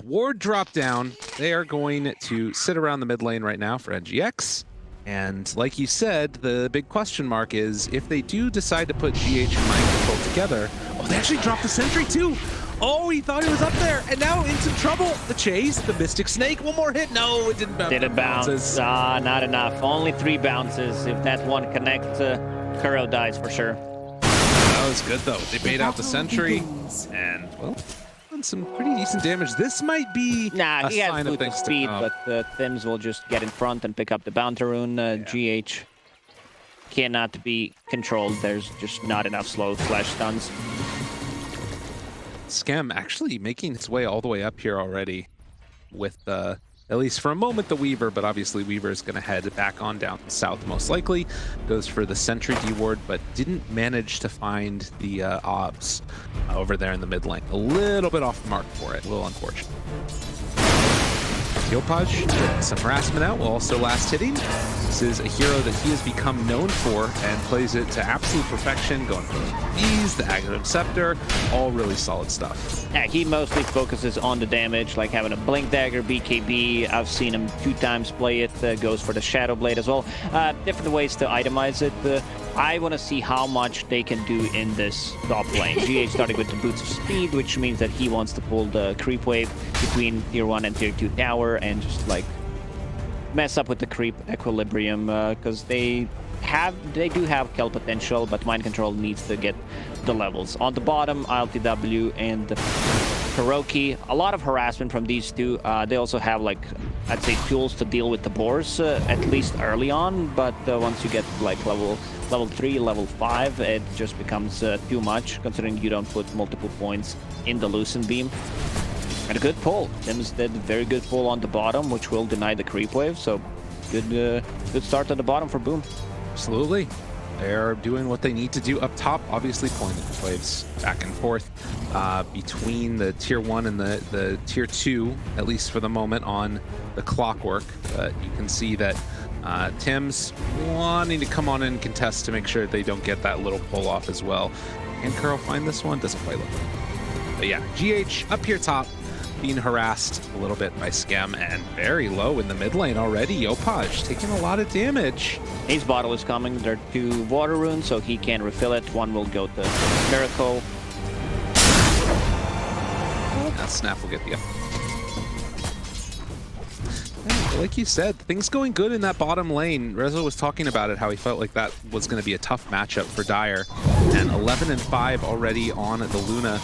ward drop down. They are going to sit around the mid lane right now for NGX. And like you said, the big question mark is if they do decide to put GH and Mind Control together. Oh, they actually dropped the sentry too. Oh, he thought he was up there, and now in some trouble. The chase, the Mystic Snake, one more hit. No, it didn't bounce. Did it bounce? Not enough. Only 3 bounces. If that one connects, Kuro dies for sure. That was good though. They bait out the sentry, and well, done some pretty decent damage. This might be a he has sign of boots of things to speed, come. but Thims will just get in front and pick up the Bounty Rune. GH cannot be controlled. There's just not enough slow flash stuns. Scam actually making its way all the way up here already with, at least for a moment, the Weaver, but obviously Weaver is going to head back on down south most likely. Goes for the Sentry D-Ward, but didn't manage to find the Obs over there in the mid lane. A little bit off the mark for it, a little unfortunate. Yopaj getting some harassment out while also last hitting. This is a hero that he has become known for and plays it to absolute perfection, going for the B's, the Aghanim Scepter, all really solid stuff. Yeah, he mostly focuses on the damage, like having a Blink Dagger, BKB. I've seen him 2 times play it, goes for the Shadow Blade as well. Different ways to itemize it. I want to see how much they can do in this top lane. GH started with the Boots of Speed, which means that he wants to pull the creep wave between tier 1 and tier 2 tower and just like mess up with the creep equilibrium, because they do have kill potential, but Mind Control needs to get the levels. On the bottom, ILTW and Kuroki, a lot of harassment from these two. They also have, like, I'd say, tools to deal with the boars, at least early on, but once you get like level 3, level 5, it just becomes too much, considering you don't put multiple points in the Lucent Beam. And a good pull. Tim's did a very good pull on the bottom, which will deny the creep wave, so good start at the bottom for Boom. Absolutely. They're doing what they need to do up top, obviously pulling the waves back and forth between the tier 1 and the tier 2, at least for the moment, on the Clockwork. You can see that Tim's wanting to come on and contest to make sure they don't get that little pull off as well. Can Kuro find this one? Doesn't quite look like it. But yeah, GH up here top, being harassed a little bit by Scam, and very low in the mid lane already. Yopaj taking a lot of damage. His bottle is coming. There are 2 water runes, so he can refill it. One will go to Miracle. Now Snap will get the up. Like you said, things going good in that bottom lane. Rezo was talking about it, how he felt like that was going to be a tough matchup for Dire. And 11 and 5 already on the Luna.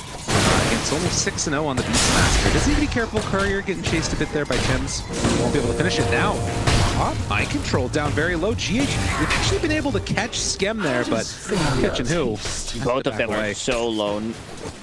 It's almost 6-0 on the Beastmaster. Does he need to be careful? Courier getting chased a bit there by Tims. Won't be able to finish it now. Mind Control down very low. GH, we've actually been able to catch Skem there, but catching who? Both of them are so low.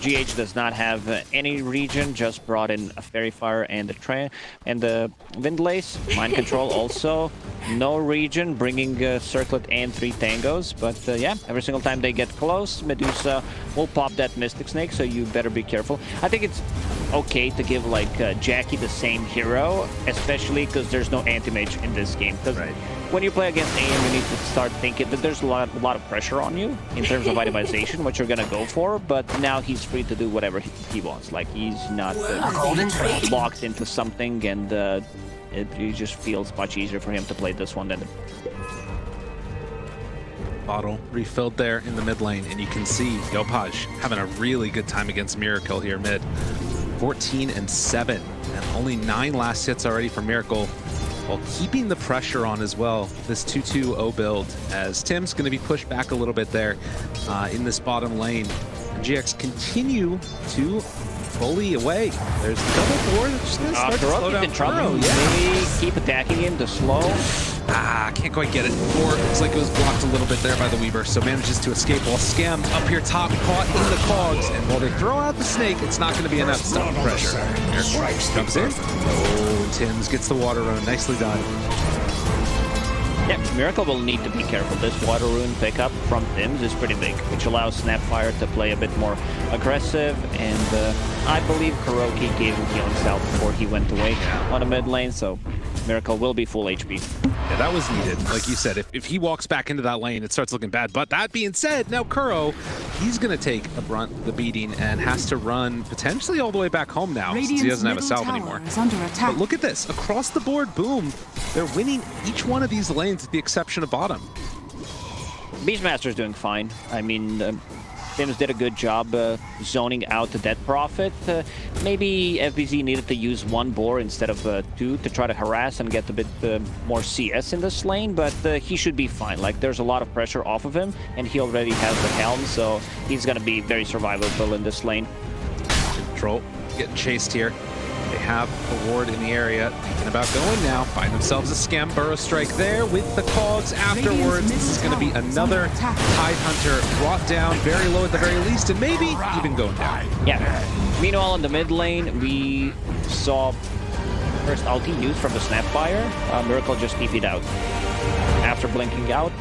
GH does not have any regen, just brought in a Fairy Fire and the Windlace. Mind Control also no regen, bringing Circlet and 3 Tangos. But yeah, every single time they get close, Medusa will pop that Mystic Snake, so you better be careful. I think it's okay to give like Jackie the same hero, especially because there's no anti-mage in this game. Because when you play against AM, you need to start thinking that there's a lot of pressure on you in terms of itemization, what you're gonna go for. But now he's free to do whatever he wants. Like, he's not locked into something, and it just feels much easier for him to play this one than bottle refilled there in the mid lane, and you can see Yopaj having a really good time against Miracle here mid. 14 and 7, and only 9 last hits already for Miracle, while keeping the pressure on as well. This 2-2-0 build, as Tim's going to be pushed back a little bit there in this bottom lane. And GX continue to bully away. There's double 4 that's just going to start to slow down Kuro. They keep attacking him to slow. Can't quite get it. 4 looks like it was blocked a little bit there by the Weaver, so manages to escape while Scam up here top, caught in the cogs, and while they throw out the snake, it's not going to be enough to stop the pressure. Miracle comes in. Oh, Tims gets the water rune. Nicely done. Yeah, Miracle will need to be careful. This water rune pickup from Tims is pretty big, which allows Snapfire to play a bit more aggressive, and I believe Kuroki gave him healing salve before he went away on the mid lane, so Miracle will be full HP. Yeah, that was needed. Like you said, if he walks back into that lane, it starts looking bad. But that being said, now Kuro he's going to take the beating and has to run potentially all the way back home now since he doesn't have a salve anymore. But look at this. Across the board, boom. They're winning each one of these lanes with the exception of bottom. Beastmaster's doing fine. I mean, Tims did a good job zoning out the Dead Prophet. Maybe FBZ needed to use one boar instead of two to try to harass and get a bit more CS in this lane, but he should be fine. Like, there's a lot of pressure off of him, and he already has the helm, so he's gonna be very survivable in this lane. Control getting chased here. They have a ward in the area, thinking about going now. Find themselves a scam burrow strike there with the cogs afterwards. This is going to be another Tidehunter brought down very low at the very least, and maybe even going down. Yeah. Meanwhile, in the mid lane, we saw first ulti used from the Snapfire. Miracle just TP'd out. After blinking out,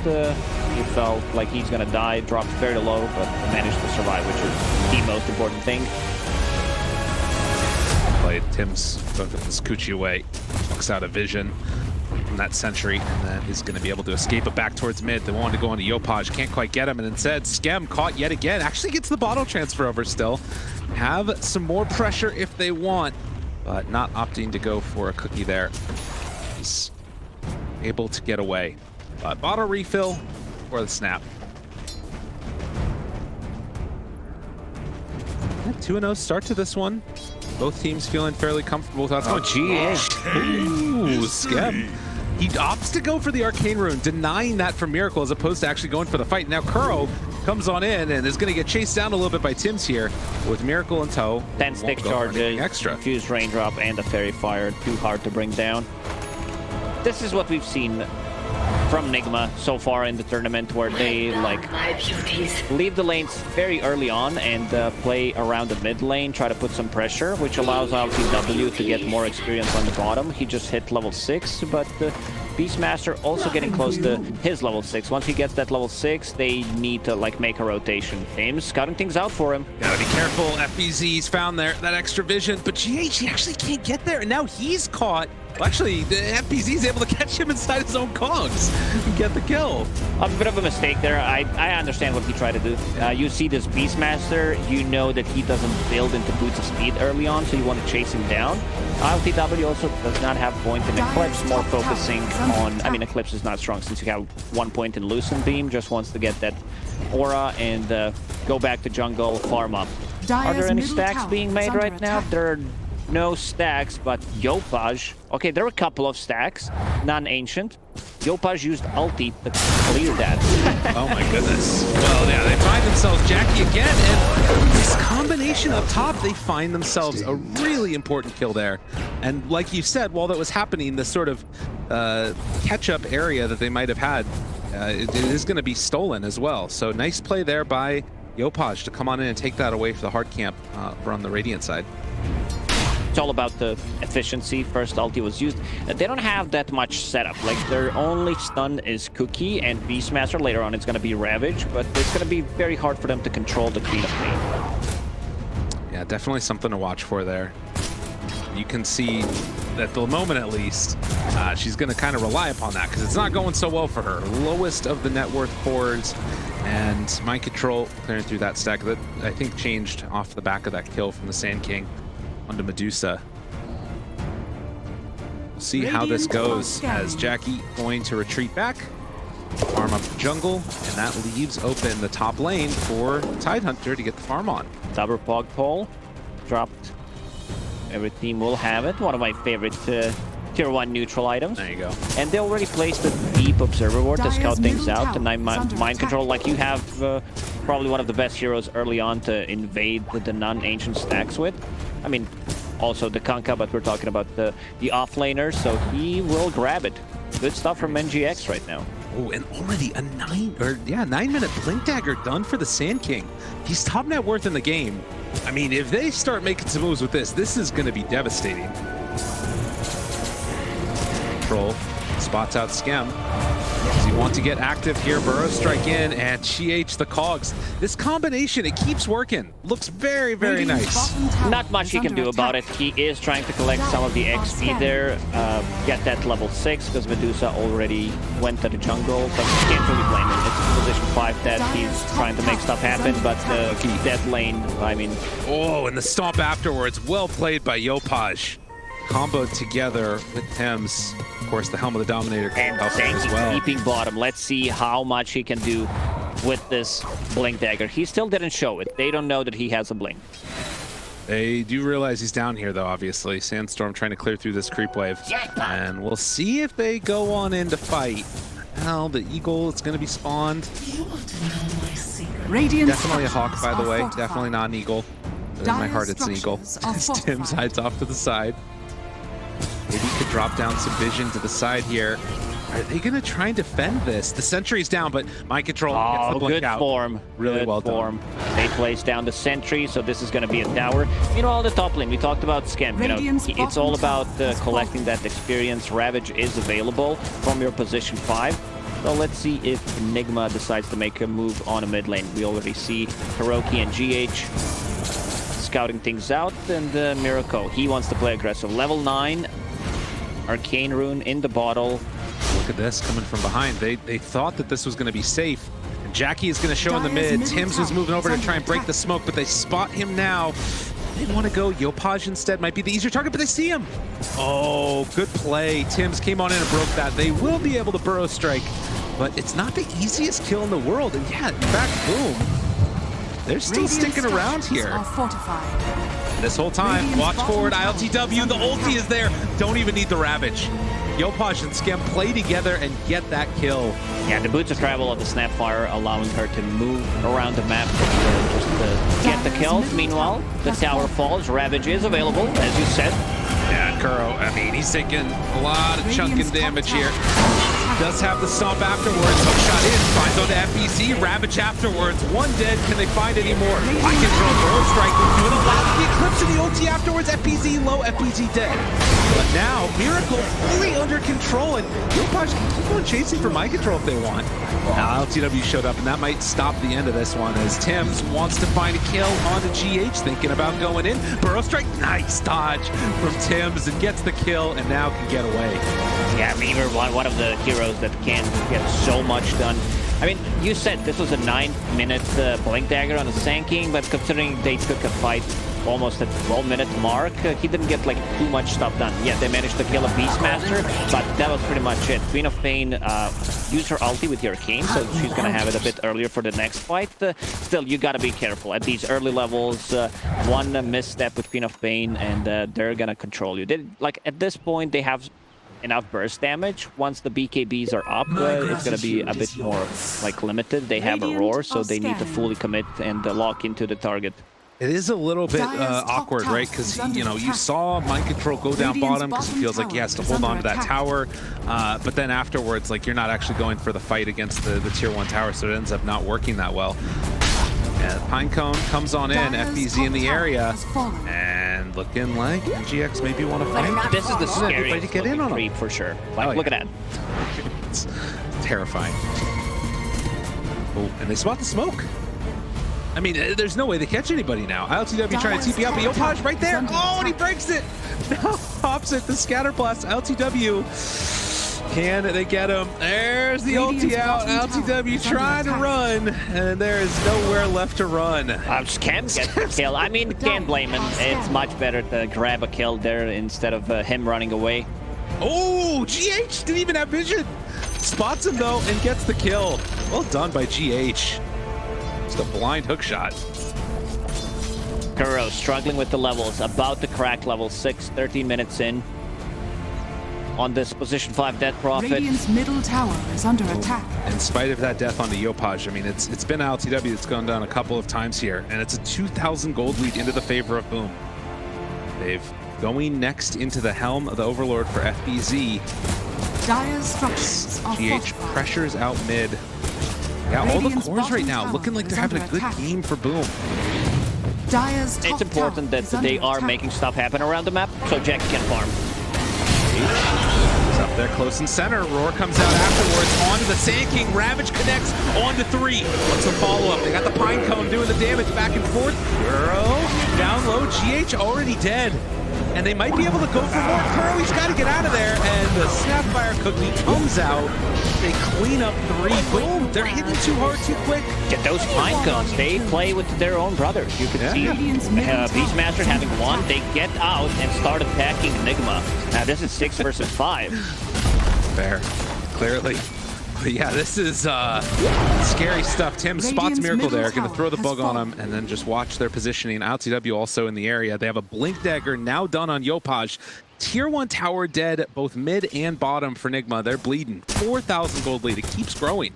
he felt like he's going to die, dropped very low, but managed to survive, which is the most important thing. Tim's going to put this Coochie away, looks out of vision from that sentry, and then he's going to be able to escape it back towards mid. They wanted to go into Yopaj, can't quite get him, and instead Skem caught yet again. Actually gets the bottle transfer over still. Have some more pressure if they want, but not opting to go for a cookie there. He's able to get away. But bottle refill for the snap. 2-0 start to this one. Both teams feeling fairly comfortable with that. Oh, GH. Ooh, Skep. He opts to go for the Arcane Rune, denying that from Miracle as opposed to actually going for the fight. Now Kuro comes on in and is going to get chased down a little bit by Tims here with Miracle in tow. 10 stick charges, extra. Fused Raindrop, and a Fairy Fire. Too hard to bring down. This is what we've seen from Nigma so far in the tournament, where they like leave the lanes very early on and play around the mid lane, try to put some pressure, which allows LTW to get more experience on the bottom. He just hit level 6, but Beastmaster also getting close to his level 6. Once he gets that level 6, they need to like make a rotation. James scouting things out for him. Gotta be careful. FBZ's found that extra vision, but GH, he actually can't get there, and now he's caught. Well, actually, the FBZ's able to catch him inside his own cogs and get the kill. A bit of a mistake there. I understand what he tried to do. You see this Beastmaster, you know that he doesn't build into boots of speed early on, so you want to chase him down. LTW also does not have point in Eclipse, more focusing on... I mean, Eclipse is not strong since you have 1 point in Lucent Beam, just wants to get that aura and go back to jungle, farm up. Are there any stacks being made right now? There are no stacks, but Yopaj... Okay, there are a couple of stacks, non-ancient. Yopaj used ulti to clear that. Oh my goodness. Well, yeah, they find themselves Jackie again, and this combination up top, they find themselves a really important kill there. And like you said, while that was happening, this sort of catch-up area that they might have had, it is going to be stolen as well. So nice play there by Yopaj to come on in and take that away for the hard camp from the Radiant side. It's all about the efficiency. First ulti was used. They don't have that much setup. Like, their only stun is Cookie and Beastmaster. Later on, it's going to be Ravage, but it's going to be very hard for them to control the Queen of Pain. Yeah, definitely something to watch for there. You can see at the moment, at least, she's going to kind of rely upon that because it's not going so well for her. Lowest of the net worth cores, and Mind Control clearing through that stack that I think changed off the back of that kill from the Sand King onto Medusa. We'll see how this goes as Jackie going to retreat back, farm up the jungle, and that leaves open the top lane for Tidehunter to get the farm on. Double Pog Pole dropped. Every team will have it. One of my favorite tier 1 neutral items. There you go. And they already placed a deep observer ward to scout things out. And mind control, like you have probably one of the best heroes early on to invade the non-ancient stacks with. I mean, also the Kanka, but we're talking about the offlaner, so he will grab it. Good stuff from NGX right now. Oh, and already a 9-minute Blink Dagger done for the Sand King. He's top net worth in the game. I mean, if they start making some moves with this is going to be devastating. Control Spots out Skem. Does he want to get active here? Burrow strike in, and GH the cogs. This combination, it keeps working. Looks very, very nice. Not much he can do about it. He is trying to collect some of the XP there, get that level 6, because Medusa already went to the jungle, but you can't really blame him. It's position 5 that he's trying to make stuff happen, but the dead lane, I mean... Oh, and the stomp afterwards. Well played by Yopaj. Comboed together with Thames. Of course, the Helm of the Dominator can help him as well. Keeping bottom. Let's see how much he can do with this Blink Dagger. He still didn't show it. They don't know that he has a Blink. They do realize he's down here, though, obviously. Sandstorm trying to clear through this creep wave. And we'll see if they go on in to fight. Now, the Eagle is going to be spawned. Definitely a Hawk, by the way. Definitely not an Eagle. But in my heart, it's an Eagle. As Tim's hides off to the side. Maybe he could drop down some vision to the side here. Are they going to try and defend this? The sentry's down, but mind control gets the blink good out. Form. Really good well form. done. They place down the sentry, so this is going to be a tower. Meanwhile, the top lane, we talked about Skem. You know, it's all about collecting that experience. Ravage is available from your position 5. So let's see if Enigma decides to make a move on a mid lane. We already see Hiroki and GH scouting things out, and Miracle, he wants to play aggressive. Level 9. Arcane Rune in the bottle. Look at this coming from behind. They thought that this was going to be safe. And Jackie is going to show in the mid. Tim's was moving over to try and break the smoke, but they spot him now. They want to go. Yopaj instead might be the easier target, but they see him. Oh, good play. Tim's came on in and broke that. They will be able to burrow strike, but it's not the easiest kill in the world. And yeah, in fact, boom. They're still sticking around here. This whole time, watch forward, ILTW, the ulti is there. Don't even need the Ravage. Yopaj and Skem play together and get that kill. Yeah, the boots of travel of the Snapfire allowing her to move around the map just to get the kills. Meanwhile, the tower falls. Ravage is available, as you said. Yeah, Kuro, I mean, he's taking a lot of chunking damage here. Does have the stomp afterwards. Hookshot in, finds on the FBZ. Ravage afterwards. One dead. Can they find any more? I control Burrow Strike. Doing a lot of the Eclipse in the ulti afterwards. FBZ low, FBZ dead. But now, Miracle fully under control, and Yopaj can keep on chasing for mind control if they want. Now, LTW showed up, and that might stop the end of this one, as Tim's wants to find a kill on the GH, thinking about going in. Burrow Strike, nice dodge from Tim's, and gets the kill, and now can get away. Yeah, Reaver, one of the heroes that can get so much done. I mean, you said this was a 9-minute Blink Dagger on the Sand King, but considering they took a fight almost at the 12-minute mark, he didn't get like too much stuff done. Yeah, they managed to kill a Beastmaster, but that was pretty much it. Queen of Pain used her ulti with your Arcane, so she's gonna have it a bit earlier for the next fight. Still, you gotta be careful at these early levels. One misstep with Queen of Pain, and they're gonna control you. Like at this point, they have enough burst damage. Once the BKBs are up, it's going to be a bit more like limited. They have a roar, so they need to fully commit and lock into the target. It is a little bit awkward, right? Because, you know, you saw mind control go down bottom because he feels like he has to hold on to that tower. But then afterwards, like, you're not actually going for the fight against the tier 1 tower, so it ends up not working that well. And Pinecone comes on in, FBZ in the area, and looking like NGX maybe want to fight. This is the scariest to get in on creep for sure. Like, look at that. It's terrifying. Oh, and they spot the smoke. I mean, there's no way they catch anybody now. ILTW trying to TP out, but Yopaj right there. Oh, and he breaks it. Now pops it, the scatter blast. ILTW. Can they get him? There's the ulti out. LTW trying to run, and there is nowhere left to run. Skem gets the kill. I mean, can't blame him. It's much better to grab a kill there instead of him running away. Oh, GH didn't even have vision. Spots him, though, and gets the kill. Well done by GH. Just a blind hook shot. Kuro struggling with the levels. About to crack level 6, 13 minutes in. On this position 5 death prophet. Radiant's middle tower is under attack. In spite of that death on the Yopaj, I mean, it's been LTW that's gone down a couple of times here, and it's a 2,000 gold lead into the favor of Boom. They've going next into the Helm of the Overlord for FBZ. Dire's structures are GH pressures out mid. Yeah, all the cores right now looking like they're having a good game for Boom. Dire's it's important that they are making stuff happen around the map, so Jack can farm. up there close and center. Roar comes out afterwards onto the Sand King. Ravage connects onto 3. What's the follow-up? They got the Pine Cone doing the damage back and forth. Kuro down low. GH already dead. And they might be able to go for more. Kuro, he's got to get out of there. And the Sapphire Cookie comes out. They clean up 3. Boom! They're hitting too hard, too quick. Get those Pine Cones. They play with their own brothers. You can see Beastmaster having one. They get out and start attacking Enigma. Now this is 6 versus 5. Fair. Clearly. But yeah, this is scary stuff. Tim spots Miracle there, gonna throw the bug on him, and then just watch their positioning. LTW also in the area. They have a Blink Dagger now done on Yopaj. Tier 1 tower dead, both mid and bottom for Nigma. They're bleeding. 4,000 gold lead. It keeps growing.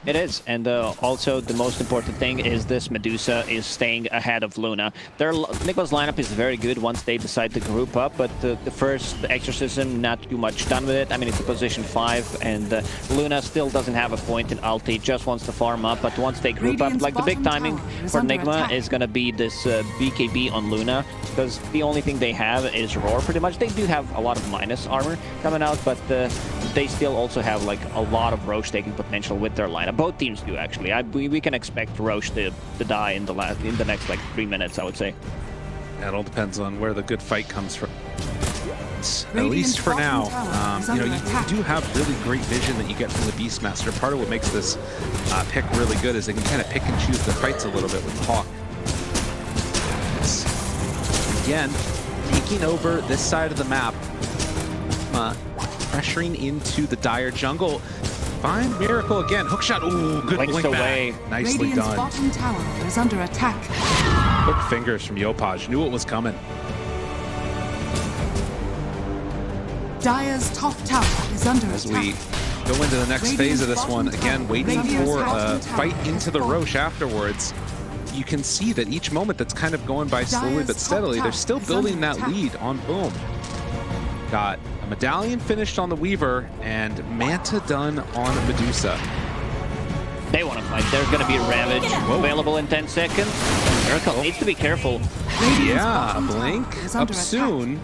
It is, and also the most important thing is this Medusa is staying ahead of Luna. Nigma's lineup is very good once they decide to group up, but the first Exorcism, not too much done with it. I mean, it's a position 5, and Luna still doesn't have a point in ulti, just wants to farm up, but once they group up, like the big timing for Nigma is going to be this BKB on Luna, because the only thing they have is Roar, pretty much. They do have a lot of minus armor coming out, but they still also have like a lot of Roche taking potential with their lineup. Both teams do, actually. We can expect Roche to die in the next like 3 minutes, I would say. That all depends on where the good fight comes from. At least for now, you know, you do have really great vision that you get from the Beastmaster. Part of what makes this pick really good is they can kind of pick and choose the fights a little bit with Hawk. Again, taking over this side of the map, pressuring into the dire jungle. Find Miracle again. Hookshot. Ooh, good blink away. Back. Nicely Radiant's done. bottom tower is under attack. Quick fingers from Yopaj. Knew it was coming. Dire's top tower is under As attack. we go into the next phase of this one, again, waiting for a fight into the Roche afterwards. You can see that each moment that's kind of going by slowly but steadily, they're still building that lead on Boom. Got a Medallion finished on the Weaver and Manta done on Medusa. They want to fight. There's going to be a Ravage available in 10 seconds. Miracle needs to be careful. Yeah, Blink up soon.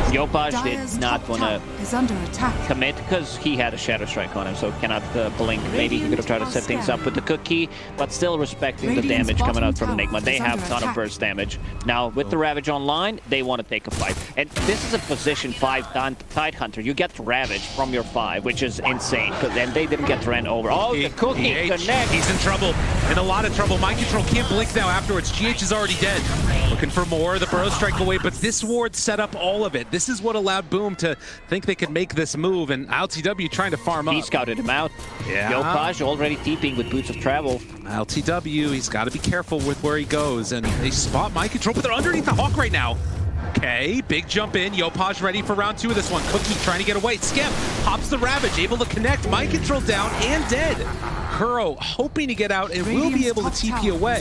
Yopaj did not want to commit because he had a Shadow Strike on him, so cannot blink. Maybe he could have tried to set things up with the cookie, but still respecting the damage coming out from Enigma. They have a ton of burst damage. Now, with the Ravage online, they want to take a fight. And this is a position 5 Tidehunter. You get Ravage from your 5, which is insane, because then they didn't get ran over. Oh, the cookie connects. He's in trouble, in a lot of trouble. Mind Control can't blink now afterwards. GH is already dead. Looking for more, the Burrow Strike away, but this ward set up all of it. This is what allowed Boom to think they could make this move, and LTW trying to farm up. He scouted him out. Yeah. Yopaj already TPing with Boots of Travel. LTW, he's got to be careful with where he goes, and they spot Mind Control, but they're underneath the Hawk right now. Okay, big jump in. Yopaj ready for round 2 of this one. Cookie trying to get away. Skip pops the Ravage, able to connect. Mind Control down and dead. Kuro hoping to get out and will be able to TP away.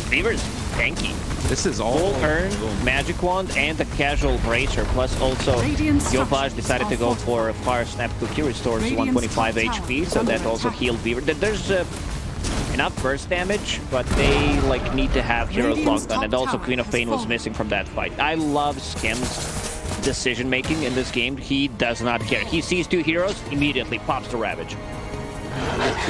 Reaver's tanky. This is all earned Magic Wand and the casual Bracer, plus also Yopaj decided to go for a Fire Snap Cookie, restores 125 HP, so that also healed Beaver. There's enough burst damage, but they like need to have heroes locked on, and also Queen of Pain was missing from that fight. I love Skim's decision making in this game. He does not care. He sees 2 heroes, immediately pops the Ravage.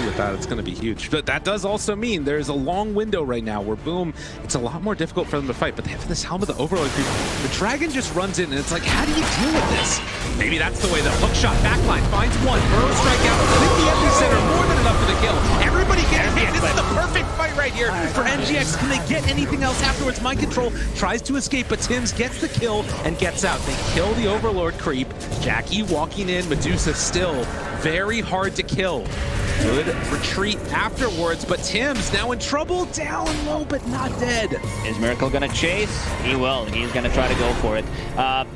With that, it's going to be huge. But that does also mean there's a long window right now where Boom, it's a lot more difficult for them to fight, but they have this Helm of the Overlord creep. The Dragon just runs in, and it's like, how do you deal with this? Maybe that's the way the hookshot backline finds one. Burrow Strike out, hit the epicenter, more than enough for the kill. Everybody getting hit. This is the perfect fight right here for NGX. Can they get anything else afterwards? Mind Control tries to escape, but Tims gets the kill and gets out. They kill the Overlord creep. Jackie walking in, Medusa still very hard to kill. Good retreat afterwards, but Tim's now in trouble, down low, but not dead. Is Miracle gonna chase? He will. He's gonna try to go for it.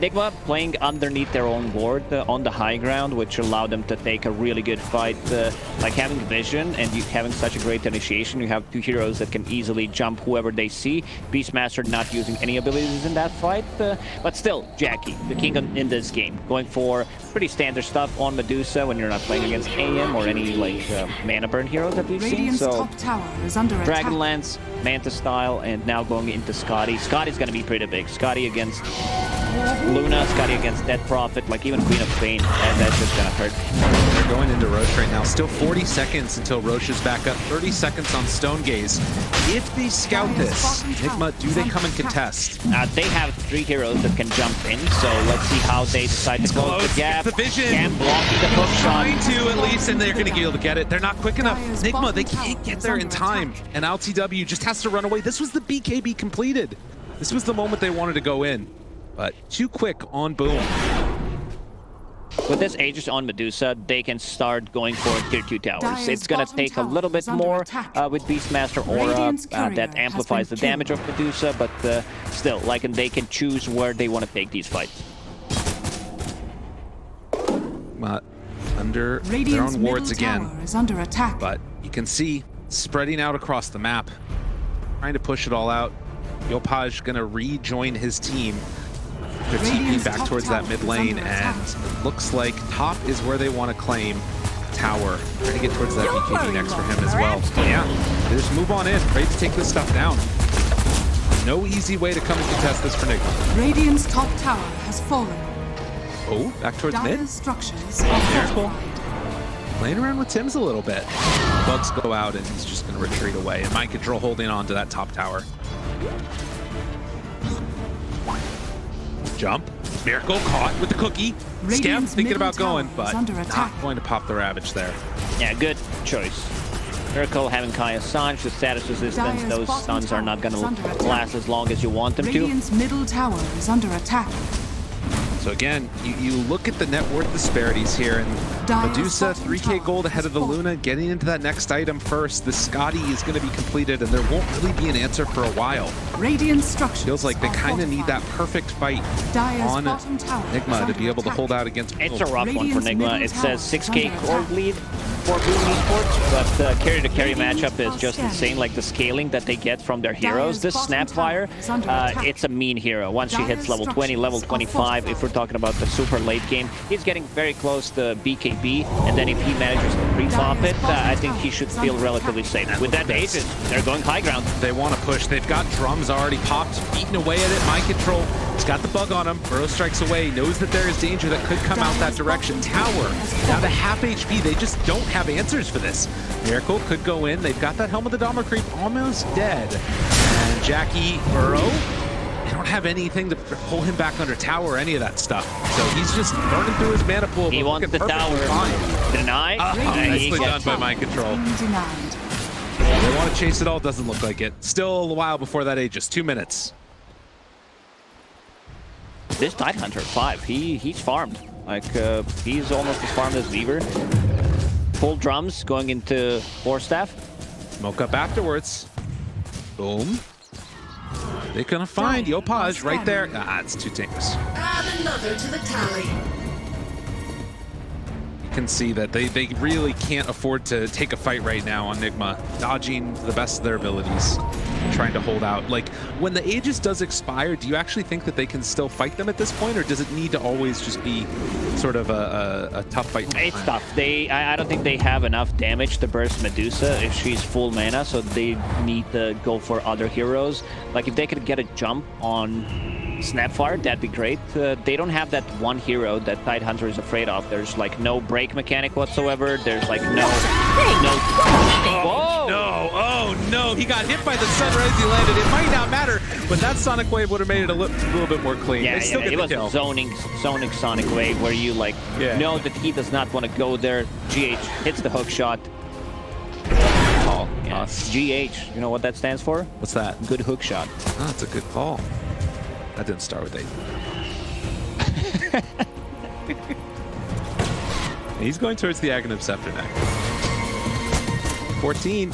Nigma playing underneath their own ward on the high ground, which allowed them to take a really good fight. Like having vision and having such a great initiation, you have 2 heroes that can easily jump whoever they see. Beastmaster not using any abilities in that fight, but still, Jackie, the king in this game, going for pretty standard stuff on Medusa when you're not playing against AM or any like mana burn heroes that we've seen. So top tower is under Dragonlance, Manta style, and now going into Scotty. Scotty's going to be pretty big. Scotty against Luna, Scotty against Dead Prophet, like even Queen of Pain, and that's just gonna hurt. They're going into Roche right now. Still 40 seconds until Roche is back up. 30 seconds on Stone Gaze. If they scout this, Enigma, do they come and contest? They have 3 heroes that can jump in, so let's see how they decide to close the gap. The vision. Gap blocking the hook shot. Trying to at least, and they're going to be able to get it. They're not quick enough. Enigma, they can't get there in time. And LTW just has to run away. This was the BKB completed. This was the moment they wanted to go in. But too quick on Boom. With this Aegis on Medusa, they can start going for tier 2 towers. Dire's It's gonna bottom take a tower little bit is under more attack. with Beastmaster Aura Radiant's courier that has amplifies the been damage of Medusa, but still, like, and they can choose where they want to take these fights. Under their Radiant's own wards middle again. tower is under attack. But you can see spreading out across the map, trying to push it all out. Yopaj gonna rejoin his team. They're TPing Radiant's back top towards that tower mid is lane, under and attack. it looks like top is where they want to claim tower. Trying to get towards that BKB next for him as well. Yeah, they just move on in, ready to take this stuff down. No easy way to come and contest this for Enigma. Radiant's top tower has fallen. Oh, back towards mid. Dire's structures are Careful. fortified. Playing around with Tim's a little bit. Bugs go out and he's just going to retreat away. And Mind Control holding on to that top tower. Jump. Miracle caught with the cookie. Scav Radiant's thinking middle about going, tower but is under not attack. going to pop the Ravage there. Yeah, good choice. Miracle having Kaya Sanj, the status resistance, Dire's those bottom stuns are not tower is under gonna attack. last as long as you want them to. Radiant's middle tower is under attack. So again, you look at the net worth disparities here, and Dire's Medusa, bottom 3k tower gold ahead is of the full. Luna, getting into that next item first. The Scotty is going to be completed, and there won't really be an answer for a while. Radiant structures Feels like they are kind of need that fortified. perfect fight Dire's on bottom tower is Enigma to under be able to attack. hold out against It's Boom. a rough one for Radiant's Enigma. middle It tower says is 6k under core attack. lead for Boom Esports, but carry-to-carry matchup is just scanning. insane. Like the scaling that they get from their heroes. Dire's This bottom Snapfire, tower is under attack. it's a mean hero. Once she hits Dire's level 20, level structures are 25, if we're talking about the super late game, he's getting very close to BKB, and then if he manages to pre-flop it, I think he should feel relatively safe. With that Aegis, they're going high ground. They want to push. They've got drums already popped, eating away at it. Mind Control. He's got the bug on him. Burrow strikes away. Knows that there is danger that could come out that direction. Tower down to half HP. They just don't have answers for this. Miracle could go in. They've got that Helm of the Dahmer creep almost dead. And Jackie, Burrow, they don't have anything to pull him back under tower or any of that stuff. So he's just burning through his mana pool. He but wants looking the perfectly tower. fine. Deny. Nicely done by Mind Control. Being denied. They want to chase it all. Doesn't look like it. Still a while before that Aegis. 2 minutes. This Tidehunter 5, he's farmed. Like, he's almost as farmed as Weaver. Full drums going into Warstaff. Smoke up afterwards. Boom. They're gonna find Yopaj right there. Ah, it's too dangerous. Add another to the tally. You can see that they really can't afford to take a fight right now on Enigma. Dodging to the best of their abilities. Trying to hold out. Like, when the Aegis does expire, do you actually think that they can still fight them at this point, or does it need to always just be sort of a tough fight? It's tough. I don't think they have enough damage to burst Medusa if she's full mana, so they need to go for other heroes. Like, if they could get a jump on Snapfire, that'd be great. They don't have that one hero that Tidehunter is afraid of. There's like no break mechanic whatsoever. There's like no. Whoa! No, oh no, he got hit by the sunrise he landed. It might not matter, but that Sonic Wave would have made it a little bit more clean. Yeah, They still get it the was kill. a zoning Sonic Wave where you like know that he does not want to go there. GH hits the hook shot. Call. Yeah. GH, you know what that stands for? What's that? Good hook shot. Oh, that's a good call. That didn't start with 8. He's going towards the Aghanim Scepter next. 14.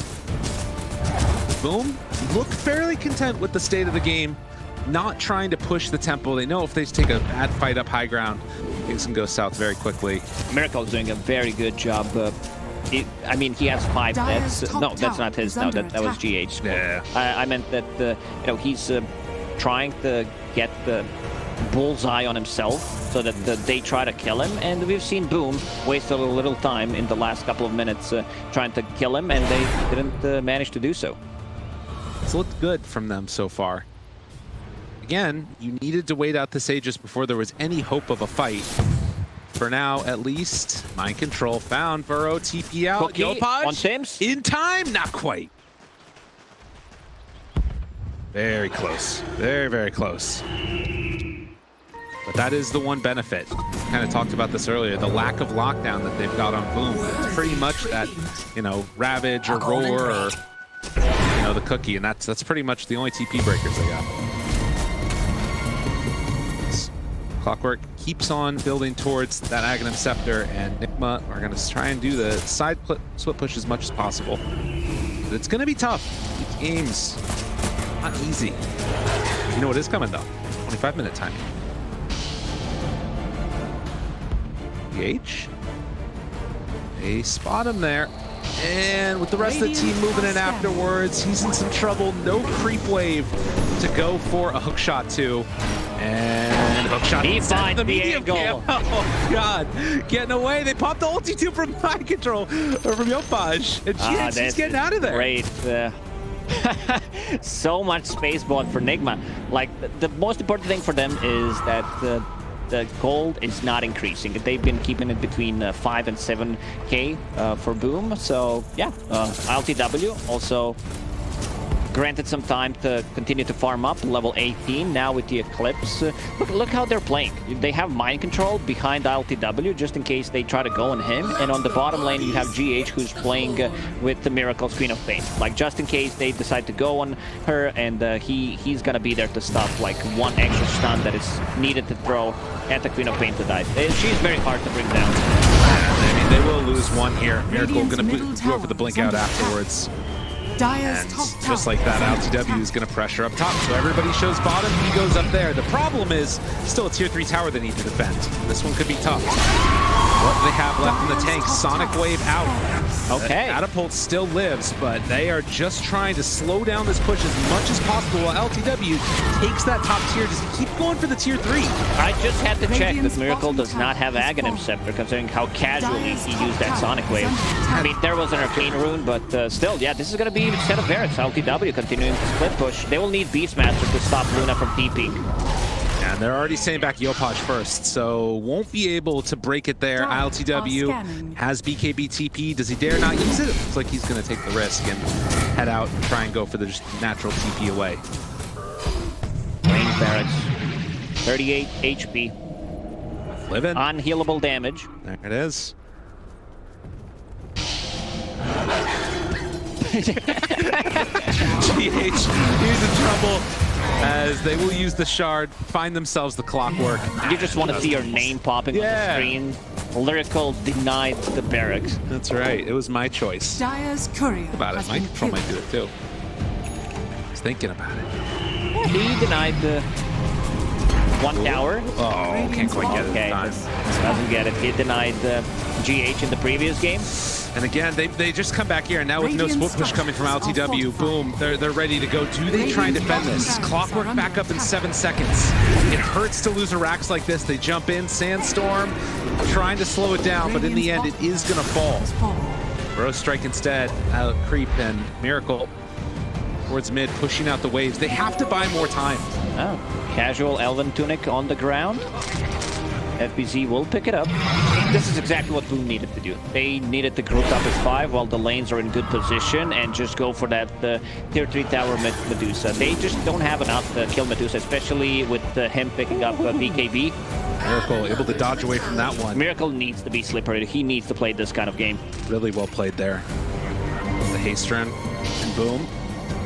Boom. Look fairly content with the state of the game. Not trying to push the tempo. They know if they take a bad fight up high ground, things can go south very quickly. Miracle is doing a very good job. I mean, he has 5 Dire's deaths. top No, that's not tower his. is No, under that was attack. GH. Yeah. I meant that you know, he's trying to get the bullseye on himself so that they try to kill him, and we've seen Boom waste a little time in the last couple of minutes trying to kill him, and they didn't manage to do so. It's looked good from them so far. again, you needed to wait out this Aegis before there was any hope of a fight. For now, at least, mind control found. Burrow, TP out. Cookie Yopaj on Sims. in time, not quite. Very close, very, very close. But that is the one benefit. Kind of talked about this earlier, the lack of lockdown that they've got on Boom. It's pretty much that, you know, Ravage or Roar or, you know, the Cookie, and that's pretty much the only TP breakers they got. Clockwork keeps on building towards that Aghanim Scepter, and Nigma are going to try and do the side split push as much as possible. But it's going to be tough. These games, not easy. You know what is coming, though? 25-minute time. PH. They spot him there. And with the rest of the team moving in afterwards, he's in some trouble. No creep wave to go for a hookshot too. And hookshot. He finds the angle. Camp. Oh god, getting away. They popped the ulti too from mind control, or from Yopaj. And she's getting out of there. Great. So much space bought for Nigma. Like, the most important thing for them is that the gold is not increasing. They've been keeping it between 5 and 7k for Boom. So yeah, LTW also granted some time to continue to farm up, level 18 now with the Eclipse. Look how they're playing. They have mind control behind LTW just in case they try to go on him. And on the bottom lane, you have GH who's playing with the Miracle's Queen of Pain. Like, just in case they decide to go on her, and he's gonna be there to stop like one extra stun that is needed to throw at the Queen of Pain to die. She's very hard to bring down. I mean, they will lose one here. Miracle gonna go for the blink out afterwards. And just like that, LTW is going to pressure up top. So everybody shows bottom, he goes up there. The problem is still a tier 3 tower they need to defend. This one could be tough. What do they have left in the tank? Sonic Wave out. Okay. Catapult still lives, but they are just trying to slow down this push as much as possible while LTW takes that top tier. Does he keep going for the tier 3? I just had to check that Miracle does not have Aghanim Scepter, considering how casually he used that Sonic Wave. I mean, there was an Arcane Rune, but still, yeah, this is going to be a set of barracks. LTW continuing to split push. They will need Beastmaster to stop Luna from TPing. And they're already sending back Yopaj first, so won't be able to break it there. LTW has BKB TP. Does he dare not use it? It looks like he's going to take the risk and head out and try and go for the just natural TP away. Range barracks. 38 HP. Living. Unhealable damage. There it is. GH, he's in trouble as they will use the shard, find themselves the Clockwork. You just want to see your name popping on the screen. Lyrical denied the barracks. That's right. It was my choice. Dire's courier About it. Mind control might do it too. He's thinking about it. Yeah, he denied the one tower. Oh, can't quite get it in time. Doesn't get it. He denied the GH in the previous game. And again, they just come back here, and now with no split push coming from LTW, boom, they're ready to go. Do they try and defend this? Clockwork back up in 7 seconds. It hurts to lose a Rax like this. They jump in, Sandstorm, trying to slow it down, but in the end, it is going to fall. Bro strike instead, out Creep and Miracle towards mid, pushing out the waves. They have to buy more time. Oh, casual Elven Tunic on the ground. FBZ will pick it up. This is exactly what Boom needed to do. They needed to group up as 5 while the lanes are in good position and just go for that tier 3 tower Medusa. They just don't have enough to kill Medusa, especially with him picking up BKB. Miracle able to dodge away from that one. Miracle needs to be slippery. He needs to play this kind of game. Really well played there. The haste run and Boom.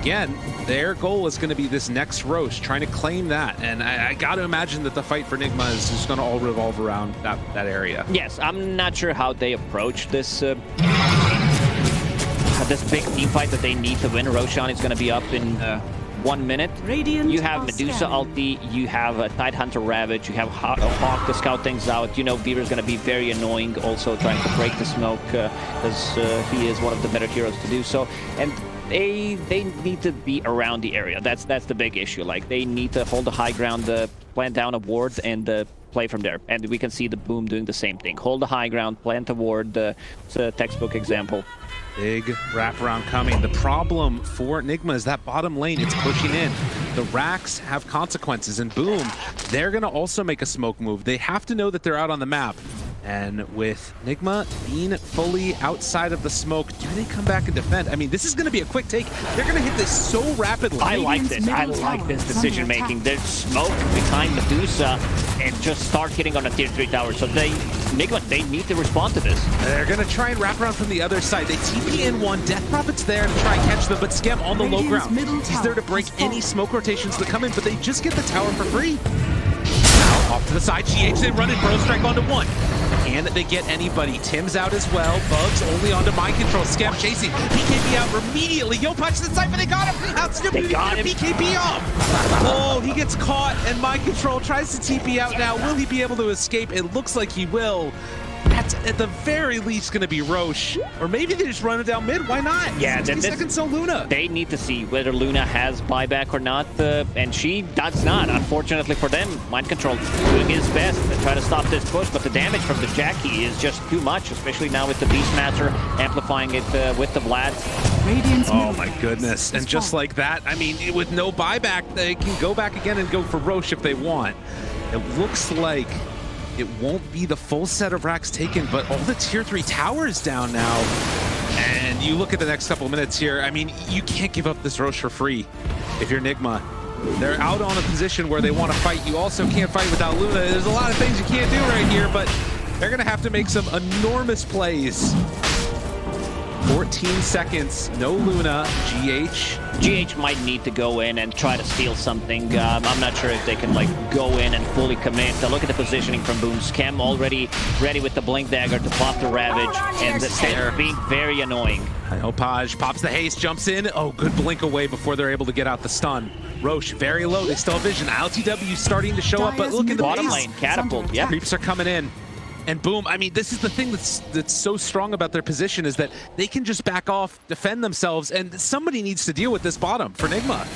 Again, their goal is going to be this next roast, trying to claim that. And I got to imagine that the fight for Nigma is just going to all revolve around that area. Yes, I'm not sure how they approach this this big team fight that they need to win. Roshan is going to be up in 1 minute. You have Medusa ulti, you have Tidehunter Ravage, you have Hawk to scout things out. You know, Beaver's going to be very annoying, also trying to break the smoke, because he is one of the better heroes to do so. And they need to be around the area. That's the big issue. Like, they need to hold the high ground, plant down a ward, and play from there. And we can see the Boom doing the same thing. Hold the high ground, plant a ward. It's a textbook example. Big wraparound coming. The problem for Nigma is that bottom lane, it's pushing in. The racks have consequences, and Boom, they're going to also make a smoke move. They have to know that they're out on the map. And with Nigma being fully outside of the smoke, do they come back and defend? I mean, this is going to be a quick take. They're going to hit this so rapidly. I like this. I like this decision making. There's smoke behind Medusa and just start hitting on a tier 3 tower. So Nigma, they need to respond to this. They're going to try and wrap around from the other side. They TP in one. Death Prophet's there to try and catch them, but Skem on the low ground. He's there to break any smoke rotations that come in, but they just get the tower for free. Now, off to the side, GH, they run in Bro Strike onto one. Can they get anybody? Tim's out as well. Bugs only onto mind control. Skem chasing. BKB out immediately. Yo, punch the side, but they got him. How stupid They got him. BKB off. Oh, he gets caught, and mind control tries to TP out now. Will he be able to escape? It looks like he will. That's at the very least going to be Roche. Or maybe they just run it down mid. Why not? Yeah, 60 seconds on Luna. They need to see whether Luna has buyback or not, and she does not. Unfortunately for them, Mind Control doing his best to try to stop this push, but the damage from the Jackie is just too much, especially now with the Beastmaster amplifying it with the Vlad. Oh my goodness. And just like that, I mean, with no buyback, they can go back again and go for Roche if they want. It looks like it won't be the full set of racks taken, but all the tier 3 towers down now. And you look at the next couple of minutes here, I mean, you can't give up this Roche for free if you're Nigma. They're out on a position where they want to fight. You also can't fight without Luna. There's a lot of things you can't do right here, but they're going to have to make some enormous plays. 14 seconds, no Luna, GH might need to go in and try to steal something. I'm not sure if they can like go in and fully commit. Look at the positioning from Boom. Skem already ready with the Blink Dagger to pop the Ravage, and they're being very annoying. Opage pops the haste, jumps in. Oh, good blink away before they're able to get out the stun. Roche, very low, they still have vision. LTW starting to show up, but look at the bottom base. lane, catapult, yeah. Creeps are coming in. And Boom, I mean, this is the thing that's so strong about their position is that they can just back off, defend themselves, and somebody needs to deal with this bottom for Nigma.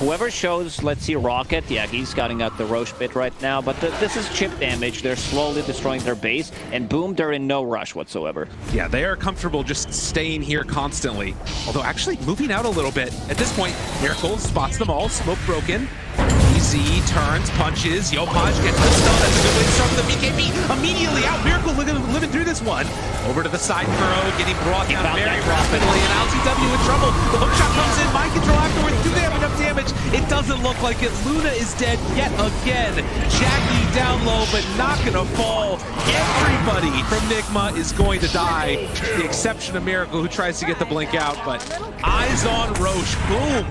Whoever shows, let's see, Rocket, yeah, he's scouting out the Roche bit right now, but this is chip damage. They're slowly destroying their base, and Boom, they're in no rush whatsoever. Yeah, they are comfortable just staying here constantly. Although actually moving out a little bit. At this point, Miracle spots them all, smoke broken. Easy, turns, punches, Yopaj gets the stun. That's a good way to start with the BKB. Immediately out, Miracle living through this one. Over to the side, Kuro getting brought down very rapidly, and LTW in trouble. The hookshot comes in, mind control afterwards. Do they have enough damage? It doesn't look like it. Luna is dead yet again. Jackie down low, but not gonna fall. Everybody from Nigma is going to die. The exception of Miracle, who tries to get the blink out, but eyes on Roche. Boom.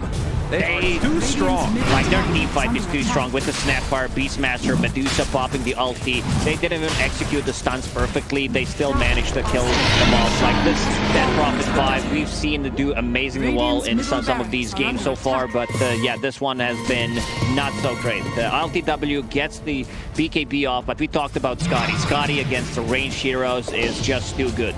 They are too strong. Like, their team fight is too strong with the Snapfire, Beastmaster, Medusa popping the ulti. They didn't even execute the stuns perfectly. They still managed to kill them off. Like this Death Prophet 5, we've seen to do amazingly well in some of these games so far, but yeah, this one has been not so great. LTW gets the BKB off, but we talked about Scotty. Scotty against the ranged heroes is just too good.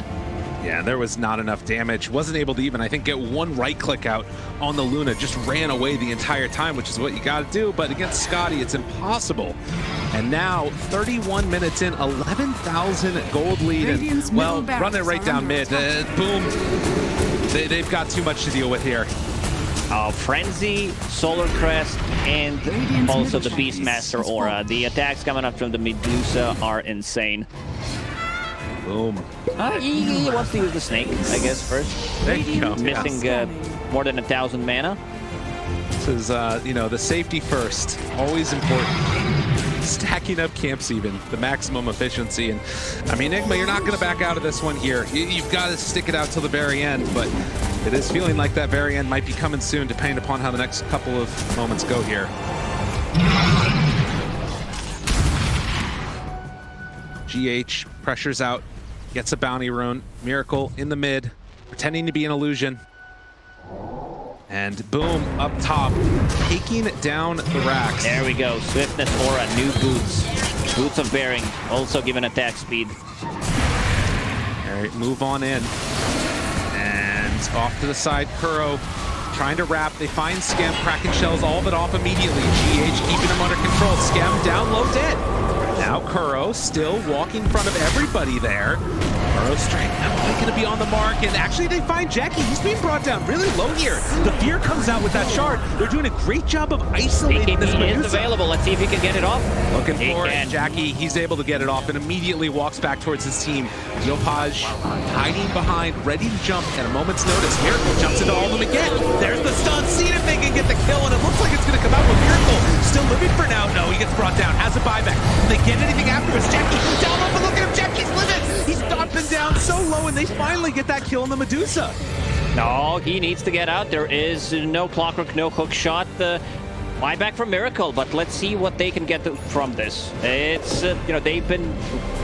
Yeah, there was not enough damage. Wasn't able to even, I think, get one right click out on the Luna. Just ran away the entire time, which is what you got to do. But against Scotty, it's impossible. And now, 31 minutes in, 11,000 gold lead. And, well, run it right down mid. Boom. They've got too much to deal with here. Frenzy, Solar Crest, and also the Beastmaster aura. The attacks coming up from the Medusa are insane. Boom. He wants to use the snake, I guess, first. There you go. Missing more than 1,000 mana. This is, you know, the safety first. Always important. Stacking up camps even, the maximum efficiency. And, I mean, Nigma, you're not going to back out of this one here. You've got to stick it out till the very end, but it is feeling like that very end might be coming soon, depending upon how the next couple of moments go here. GH pressures out, gets a bounty rune. Miracle in the mid, pretending to be an illusion. And Boom up top, taking down the racks. There we go. Swiftness aura, new boots. Boots of bearing, also given attack speed. All right, move on in. And off to the side, Kuro trying to wrap. They find Skem, cracking shells all but off immediately. GH keeping him under control. Skem down low, dead. Now Kuro still walking in front of everybody there. Burrow strike not going to be on the mark, and actually they find Jackie. He's being brought down really low here. The fear comes out with that shard. They're doing a great job of isolating this Medusa. He is available. Let's see if he can get it off. Looking for it. Jackie, he's able to get it off and immediately walks back towards his team. Yopaj hiding behind, ready to jump at a moment's notice. Miracle jumps into all of them again. There's the stun. See if they can get the kill, and it looks like it's going to come out with Miracle. Still living for now. No, he gets brought down. Has a buyback. Can they get anything afterwards? Jackie down low, but look at him. Jackie's living. He's stomping down so low, and they finally get that kill on the Medusa. No, he needs to get out. There is no Clockwork, no hook shot. Buyback from Miracle, but let's see what they can get from this. It's, you know, they've been,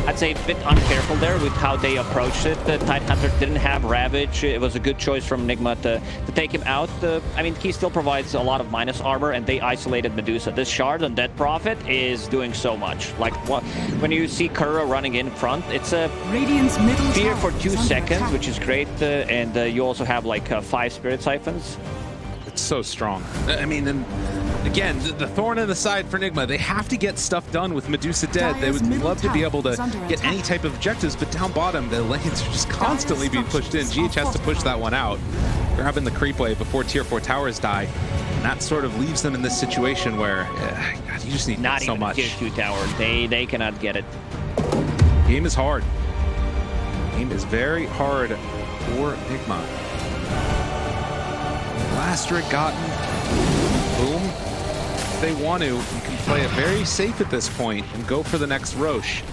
I'd say, a bit uncareful there with how they approached it. The Tidehunter didn't have Ravage. It was a good choice from Nigma to take him out. I mean, he still provides a lot of minus armor, and they isolated Medusa. This shard on Dead Prophet is doing so much. Like, when you see Kuro running in front, it's a Radiant's middle fear tower for 2 is under seconds, attack. which is great. And you also have, like, 5 Spirit Siphons. It's so strong. I mean, and again, the thorn in the side for Nigma. They have to get stuff done with Medusa dead. They would love to be able to get any type of objectives, but down bottom, the lanes are just constantly being pushed in. GH has to push that one out, grabbing the creep wave before tier 4 towers die. And that sort of leaves them in this situation where God, you just need Not so even much. tier 2 tower. They cannot get it. Game is hard. Game is very hard for Nigma. Last rig gotten. Boom. If they want to, you can play it very safe at this point and go for the next Roche.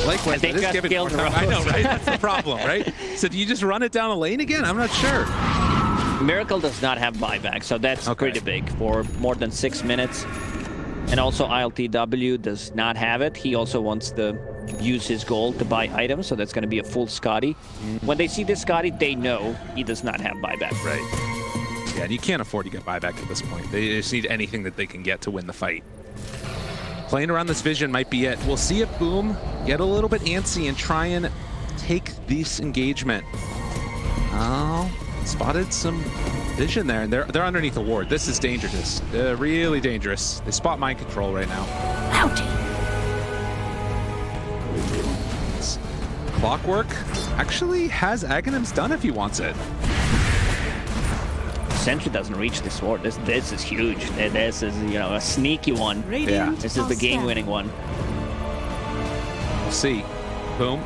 Likewise, they just killed more time. I know, right? That's the problem, right? So do you just run it down a lane again? I'm not sure. Miracle does not have buyback, so that's pretty big for more than 6 minutes. And also ILTW does not have it. He also wants to use his gold to buy items, so that's going to be a full Scotty. When they see this Scotty, they know he does not have buyback. Right. Yeah, and you can't afford to get buyback at this point. They just need anything that they can get to win the fight. Playing around this vision might be it. We'll see if Boom get a little bit antsy and try and take this engagement. Oh, spotted some vision there, and they're underneath a ward. This is dangerous. Really dangerous. They spot mind control right now. Clockwork actually has Aghanim's done if he wants it. Sentry doesn't reach this ward. This is huge. This is, you know, a sneaky one. Radiant This is the game-winning one. We'll see. Boom.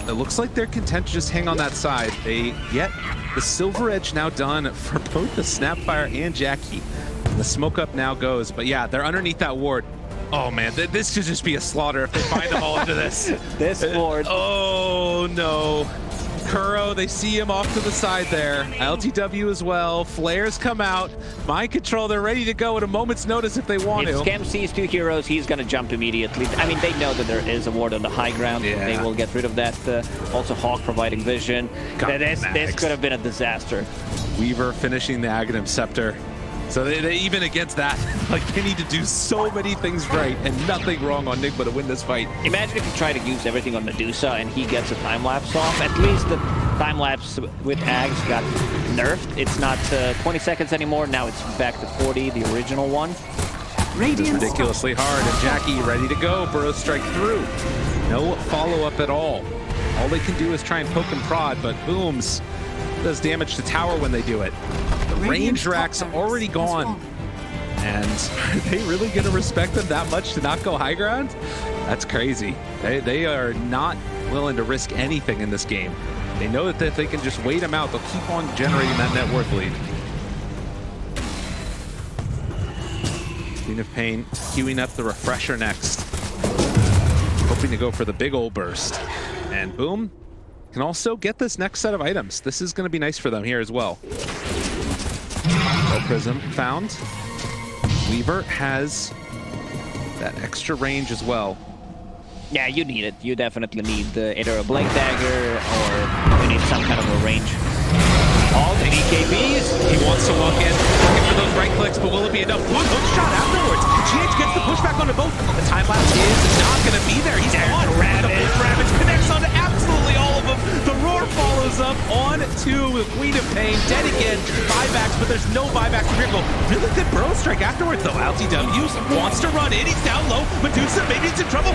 It looks like they're content to just hang on that side. They get the Silver Edge now done for both the Snapfire and Jackie. And the smoke up now goes. But yeah, they're underneath that ward. Oh man, this could just be a slaughter if they find them all into this. This ward. Oh no. Kuro, they see him off to the side there. LTW as well. Flares come out. Mind control, they're ready to go at a moment's notice if they want If to. Scam sees 2 heroes, he's going to jump immediately. I mean, they know that there is a ward on the high ground. Yeah. They will get rid of that. Also, Hawk providing vision. This could have been a disaster. Weaver finishing the Aghanim Scepter. So they even against that, like they need to do so many things right and nothing wrong on Nigma to win this fight. Imagine if you try to use everything on Medusa and he gets a time-lapse off. At least the time-lapse with Ags got nerfed. It's not 20 seconds anymore. Now it's back to 40, the original one. This is ridiculously hard, and Jackie ready to go. Burrow strike through. No follow-up at all. All they can do is try and poke and prod, but Booms does damage to tower when they do it. The range rack's already gone. And are they really going to respect them that much to not go high ground? That's crazy. They are not willing to risk anything in this game. They know that if they can just wait them out, they'll keep on generating that net worth lead. Queen of Pain queuing up the refresher next. Hoping to go for the big old burst. And Boom can also get this next set of items. This is going to be nice for them here as well. No Prism found. Weaver has that extra range as well. Yeah, you need it. You definitely need either a Blink Dagger or you need some kind of a range. All the BKBs. He wants to walk in, looking for those right clicks, but will it be enough? One hook shot afterwards. GH gets the pushback onto both. The time lapse is not going to be there. He's on. Ravage connects onto absolutely all of them. The roar follows up on to the Queen of Pain. Dead again. Buybacks, but there's no buyback for Miracle. Really good burrow strike afterwards, though. LTW wants to run in. He's down low. Medusa maybe he's in trouble.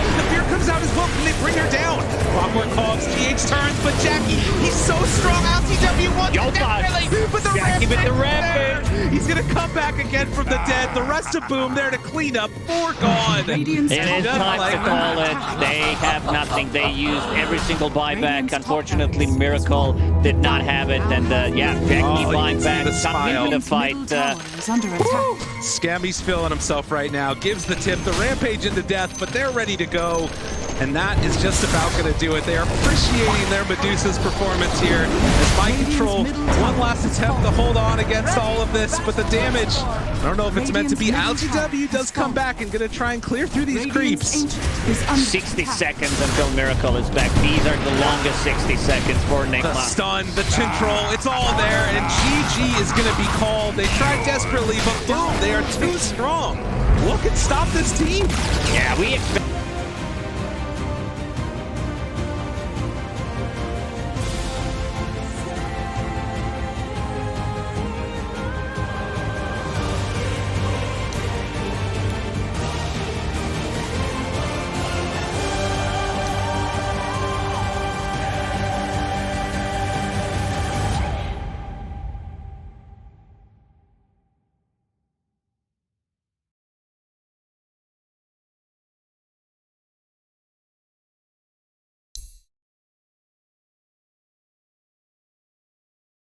bring her down. Clockwork Hogs, GH turns, but Jackie, he's so strong. LTW wants Yo, it definitely, but the Jackie with the rampage rampage. there. He's gonna come back again from the dead. The rest of Boom there to clean up. 4 gone. Radiant's It is top time to tower call under it. attack. They have nothing. They used every single buyback. Unfortunately, Miracle did not have it. And yeah, Jackie Oh, you buying can see back, the coming into the Radiant's fight. middle tower is under attack. Scammy's feeling himself right now. Gives the tip, the rampage into death, but they're ready to go. And that is just about going to do it. They are appreciating their Medusa's performance here. As Mind Control, one last attempt to hold on against all of this, but the damage, I don't know if it's meant to be. LGW does come back and going to try and clear through these creeps. 60 seconds until Miracle is back. These are the longest 60 seconds for The Enigma. stun, the control, it's all there, and GG is going to be called. They tried desperately, but boom, they are too strong. What can stop this team? Yeah, we expect